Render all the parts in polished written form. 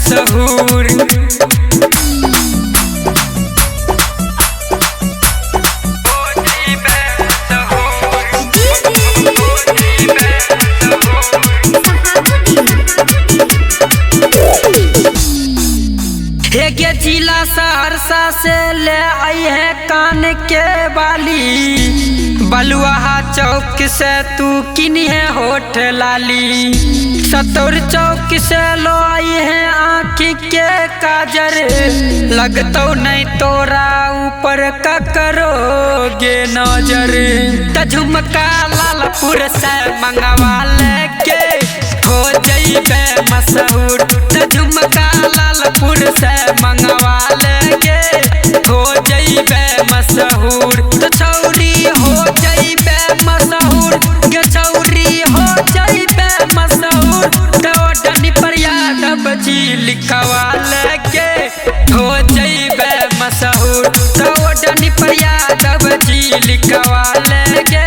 मशहूर। जिला सहरसा से ले आई है कान के बाली, बलुआ चौक से तू किनी है होठ लाली, सतौर चौक से लो आई है आँखी के काजर, लगतो नहीं तोरा ऊपर का करोगे नजर। त झुमका लालपुर से मंगवा लेके हो जइबे मशहूर, त झुमका लालपुर से मंगवा लेके हो जइबे मशहूर। तो छौरी हो जइबे मशहूर, के छौरी हो जइबे मशहूर, तो डनी पर यादव जी लिखवा लेके हो जइबे मशहूर, तो डनी पर यादव जी लिखवा लेके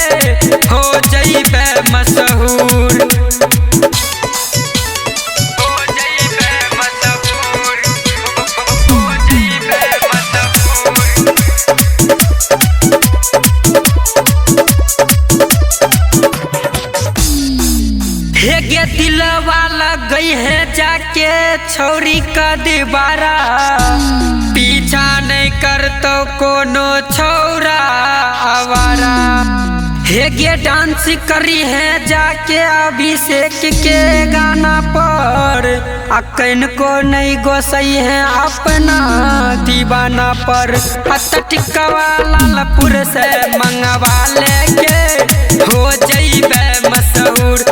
हो जइबे मशहूर। गे दिलवा लग गई है जाके छौरी का दीवारा, पीछा नहीं कर तो कोनो छौरा आवारा। गे डांस करी है जाके अभिषेक के गाना पर, अकन को नहीं गोसई है अपना दीवाना पर। टिकवा लालपुर से मंगवा लेके हो जइबे मशहूर,